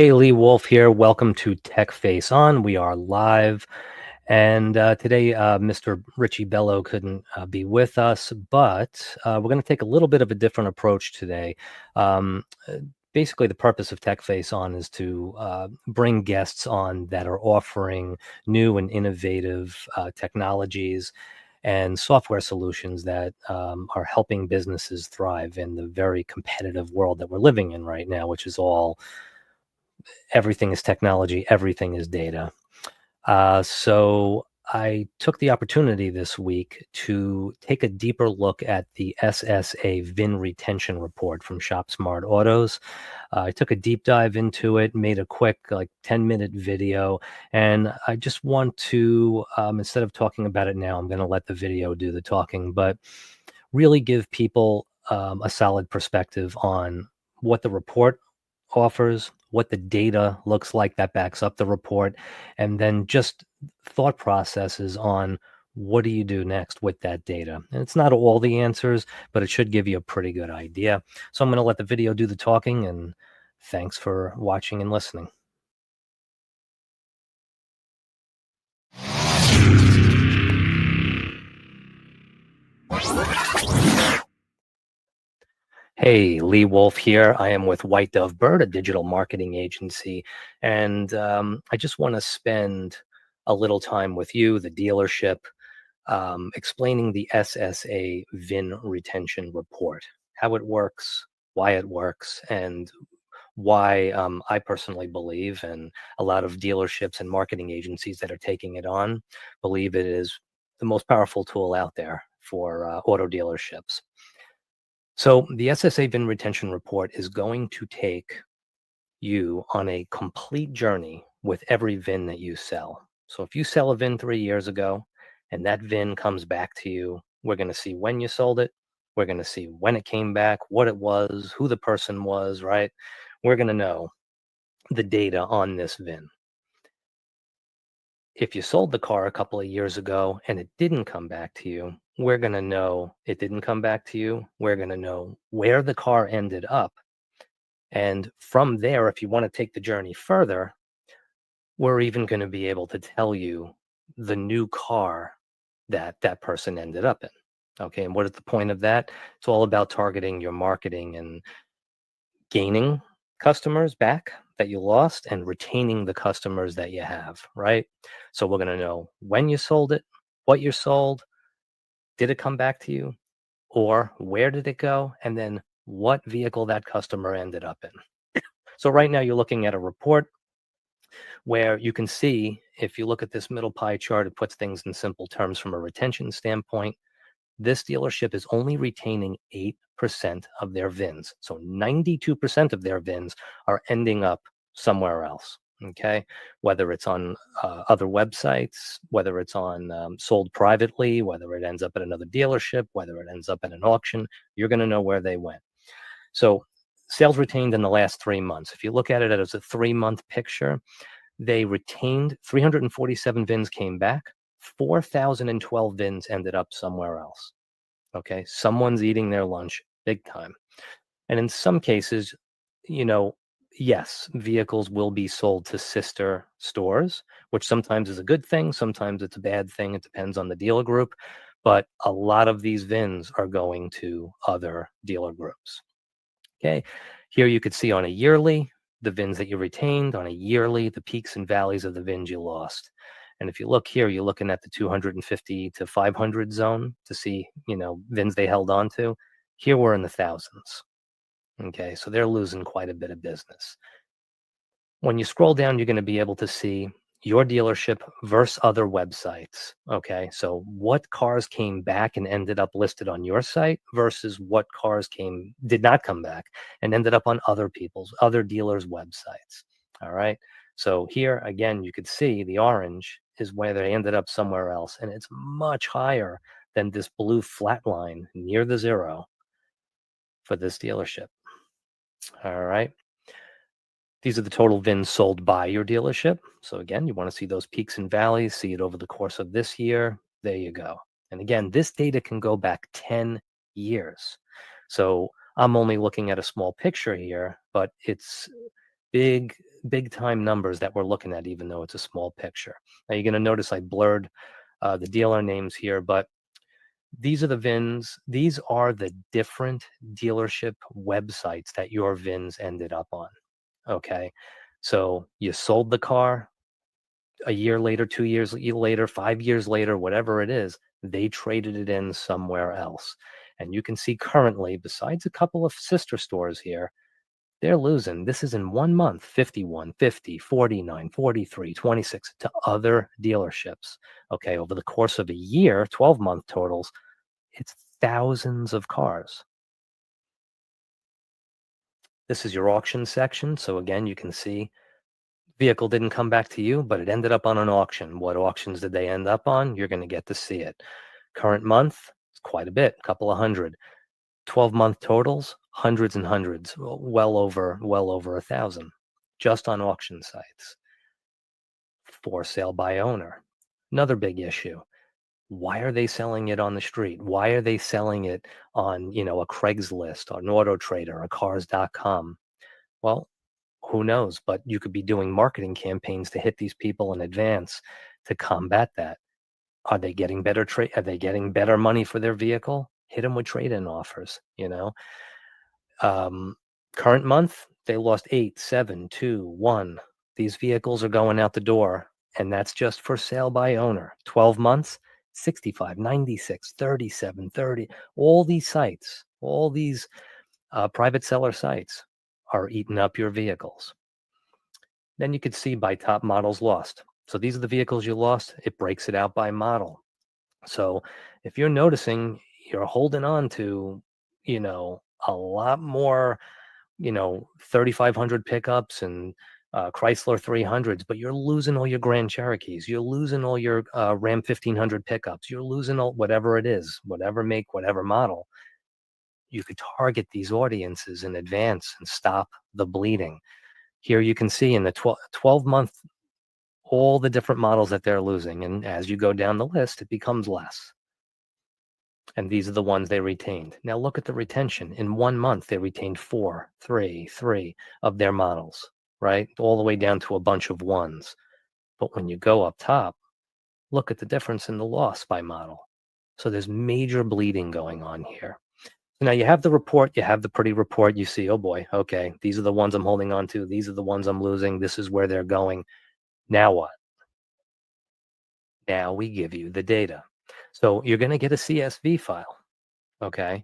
Hey, Lee Wolf here. Welcome to Techface On. We are live. And today, Mr. Richie Bello couldn't be with us, but we're going to take a little bit of a different approach today. Um, uh, Basically, the purpose of Techface On is to bring guests on that are offering new and innovative technologies and software solutions that are helping businesses thrive in the very competitive world that we're living in right now, which is all everything is technology, everything is data. So I took the opportunity this week to take a deeper look at the SSA Vin Retention Report from Shopmart Autos. I took a deep dive into it, made a quick, like 10-minute video, and I just want to, instead of talking about it now, I'm going to let the video do the talking, but really give people a solid perspective on what the report offers, what the data looks like that backs up the report, and then just thought processes on what do you do next with that data. And it's not all the answers, but it should give you a pretty good idea. So I'm going to let the video do the talking, and thanks for watching and listening. Hey, Lee Wolf here. I am with White Dove Bird, a digital marketing agency, and I just want to spend a little time with you, the dealership, explaining the SSA Vin Retention Report, how it works, why it works, and why I personally believe, and a lot of dealerships and marketing agencies that are taking it on believe it is the most powerful tool out there for auto dealerships. So the SSA VIN Retention Report is going to take you on a complete journey with every VIN that you sell. So if you sell a VIN 3 years ago and that VIN comes back to you, we're going to see when you sold it. We're going to see when it came back, what it was, who the person was, right? We're going to know the data on this VIN. If you sold the car a couple of years ago and it didn't come back to you, we're going to know it didn't come back to you. We're going to know where the car ended up. And from there, if you want to take the journey further, we're even going to be able to tell you the new car that that person ended up in. Okay. And what is the point of that? It's all about targeting your marketing and gaining customers back that you lost and retaining the customers that you have, right? So we're going to know when you sold it, what you sold, did it come back to you, or where did it go, and then what vehicle that customer ended up in. So right now you're looking at a report where you can see, if you look at this middle pie chart, it puts things in simple terms from a retention standpoint. This dealership is only retaining 8% of their VINs. So 92% of their VINs are ending up somewhere else. Okay. Whether it's on other websites, whether it's on sold privately, whether it ends up at another dealership, whether it ends up at an auction, you're going to know where they went. So sales retained in the last 3 months. If you look at it as a 3-month picture, they retained 347 VINs came back. 4,012 VINs ended up somewhere else. Okay. Someone's eating their lunch big time. And in some cases, you know, yes, vehicles will be sold to sister stores, which sometimes is a good thing. Sometimes it's a bad thing. It depends on the dealer group. But a lot of these VINs are going to other dealer groups. Okay. Here you could see on a yearly, the VINs that you retained, on a yearly, the peaks and valleys of the VINs you lost. And if you look here, you're looking at the 250 to 500 zone to see, VINs they held on to. Here we're in the thousands. Okay. So they're losing quite a bit of business. When you scroll down, you're going to be able to see your dealership versus other websites. Okay. So what cars came back and ended up listed on your site versus what cars did not come back and ended up on other dealers' websites. All right. So here again, you could see the orange is where they ended up somewhere else. And it's much higher than this blue flat line near the zero for this dealership. All right. These are the total VINs sold by your dealership. So again, you want to see those peaks and valleys, see it over the course of this year. There you go. And again, this data can go back 10 years. So I'm only looking at a small picture here, but it's big, big time numbers that we're looking at, even though it's a small picture. Now you're going to notice I blurred the dealer names here, but these are the VINs. These are the different dealership websites that your VINs ended up on. Okay. So you sold the car a year later, 2 years later, 5 years later, whatever it is, they traded it in somewhere else. And you can see currently, besides a couple of sister stores here, they're losing. This is in 1 month, 51, 50, 49, 43, 26 to other dealerships. Okay. Over the course of a year, 12-month totals, it's thousands of cars. This is your auction section. So again, you can see vehicle didn't come back to you, but it ended up on an auction. What auctions did they end up on? You're going to get to see it. Current month, it's quite a bit, a couple of hundred. 12-month totals, hundreds and hundreds, well over 1,000, just on auction sites. For sale by owner, another big issue. Why are they selling it on the street? Why are they selling it on, a Craigslist or an Auto Trader or Cars.com? Well, who knows? But you could be doing marketing campaigns to hit these people in advance to combat that. Are they getting better trade? Are they getting better money for their vehicle? Hit them with trade-in offers. Um, Current month they lost 8, 7, 2, 1. These vehicles are going out the door, and that's just for sale by owner. 12 months, 65, 96, 37, 30. All these sites, all these private seller sites are eating up your vehicles. Then you could see by top models lost. So these are the vehicles you lost. It breaks it out by model. So if you're noticing you're holding on to, a lot more, 3,500 pickups and Chrysler 300s, but you're losing all your Grand Cherokees. You're losing all your Ram 1500 pickups. You're losing all whatever it is, whatever make, whatever model. You could target these audiences in advance and stop the bleeding. Here you can see in the 12-month, all the different models that they're losing. And as you go down the list, it becomes less. And these are the ones they retained. Now look at the retention. In 1 month, they retained 4, 3, 3 of their models, right? All the way down to a bunch of ones. But when you go up top, look at the difference in the loss by model. So there's major bleeding going on here. Now you have the report, you have the pretty report. You see, oh boy, okay, these are the ones I'm holding on to. These are the ones I'm losing. This is where they're going. Now what? Now we give you the data. So you're going to get a CSV file, okay?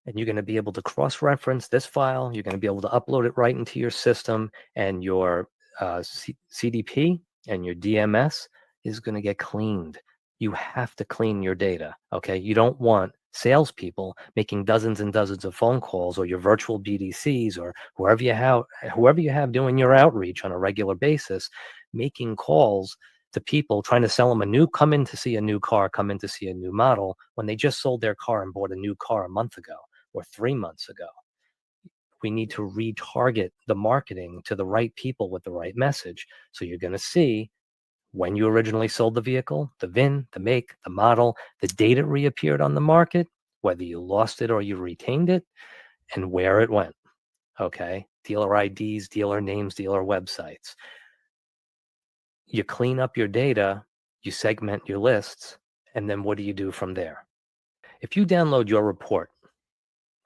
And you're going to be able to cross-reference this file. You're going to be able to upload it right into your system, and your CDP and your DMS is going to get cleaned. You have to clean your data, okay? You don't want salespeople making dozens and dozens of phone calls, or your virtual BDCs, or whoever you have doing your outreach on a regular basis, making calls to people trying to sell them come in to see a new car, come in to see a new model, when they just sold their car and bought a new car a month ago or 3 months ago. We need to retarget the marketing to the right people with the right message. So you're going to see when you originally sold the vehicle, the VIN, the make, the model, the date it reappeared on the market, whether you lost it or you retained it, and where it went. Okay. Dealer IDs, dealer names, dealer websites. You clean up your data, you segment your lists, and then what do you do from there? If you download your report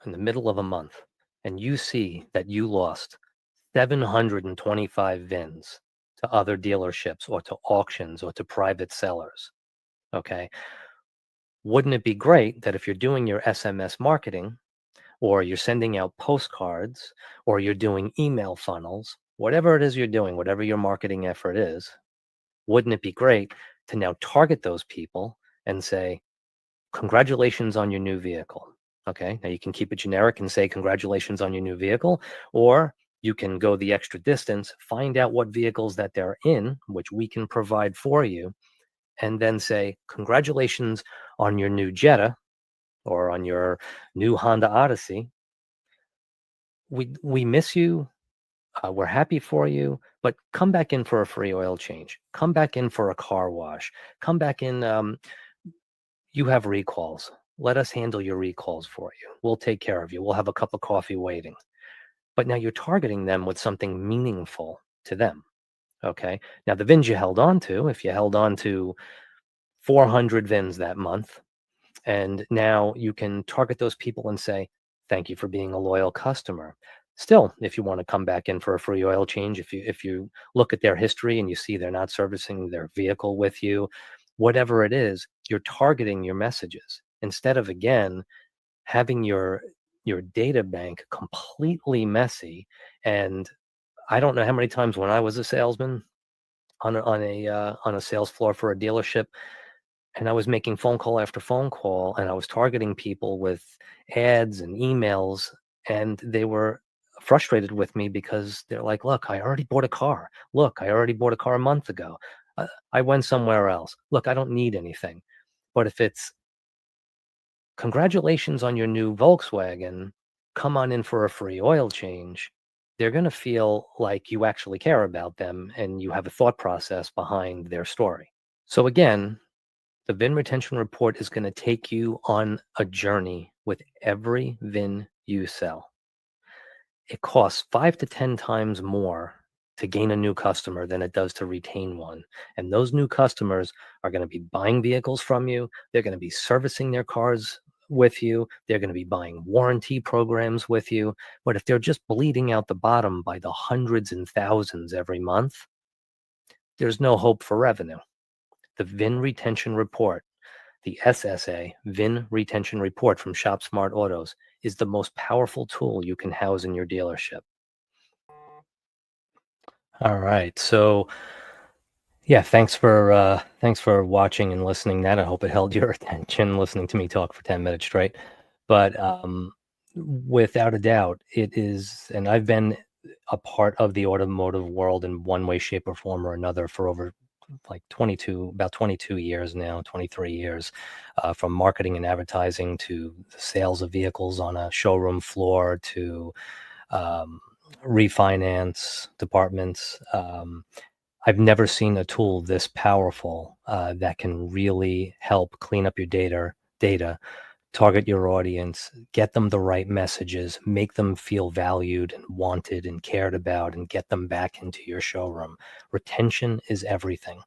in the middle of a month and you see that you lost 725 VINs to other dealerships or to auctions or to private sellers, okay, wouldn't it be great that if you're doing your SMS marketing, or you're sending out postcards, or you're doing email funnels, whatever it is you're doing, whatever your marketing effort is, wouldn't it be great to now target those people and say, congratulations on your new vehicle? Okay, now you can keep it generic and say, congratulations on your new vehicle, or you can go the extra distance, find out what vehicles that they're in, which we can provide for you, and then say, congratulations on your new Jetta or on your new Honda Odyssey. We miss you. We're happy for you, but come back in for a free oil change. Come back in for a car wash. Come back in. You have recalls. Let us handle your recalls for you. We'll take care of you. We'll have a cup of coffee waiting. but now you're targeting them with something meaningful to them. Okay. Now, the VINs you held on to, if you held on to 400 VINs that month, and now you can target those people and say, thank you for being a loyal customer. Still, if you want to come back in for a free oil change, if you look at their history and you see they're not servicing their vehicle with you, whatever it is, you're targeting your messages instead of, again, having your data bank completely messy. And I don't know how many times when I was a salesman on a sales floor for a dealership, and I was making phone call after phone call, and I was targeting people with ads and emails, and they were frustrated with me because they're like, "Look, I already bought a car. Look, I already bought a car a month ago. I went somewhere else. Look, I don't need anything." But if it's, "Congratulations on your new Volkswagen. Come on in for a free oil change," they're gonna feel like you actually care about them and you have a thought process behind their story. So again, the VIN retention report is going to take you on a journey with every VIN you sell. It costs 5 to 10 times more to gain a new customer than it does to retain one. And those new customers are going to be buying vehicles from you. They're going to be servicing their cars with you. They're going to be buying warranty programs with you. But if they're just bleeding out the bottom by the hundreds and thousands every month, there's no hope for revenue. The VIN retention report, the SSA Vin Retention Report from Shopmart Autos, is the most powerful tool you can house in your dealership. All right. So yeah, thanks for watching and listening. That, I hope it held your attention listening to me talk for 10 minutes straight. But without a doubt, it is, and I've been a part of the automotive world in one way, shape, or form or another for over like about 22 years now, 23 years, from marketing and advertising to the sales of vehicles on a showroom floor to um, refinance departments. I've never seen a tool this powerful that can really help clean up your data, target your audience, get them the right messages, make them feel valued and wanted and cared about, and get them back into your showroom. Retention is everything.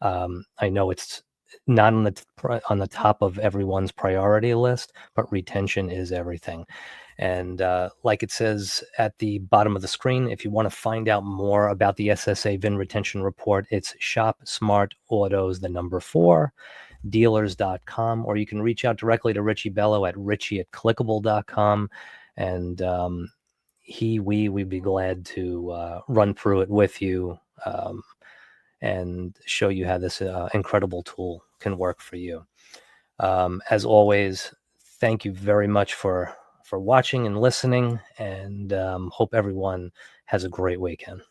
I know it's not on the top of everyone's priority list, but retention is everything. And like it says at the bottom of the screen, if you want to find out more about the SSA VIN Retention Report, it's Shop Smart Autos, the number 4, dealers.com, or you can reach out directly to Richie Bello at richie@clickable.com. And we'd be glad to run through it with you and show you how this incredible tool can work for you. As always, thank you very much for watching and listening, and hope everyone has a great weekend.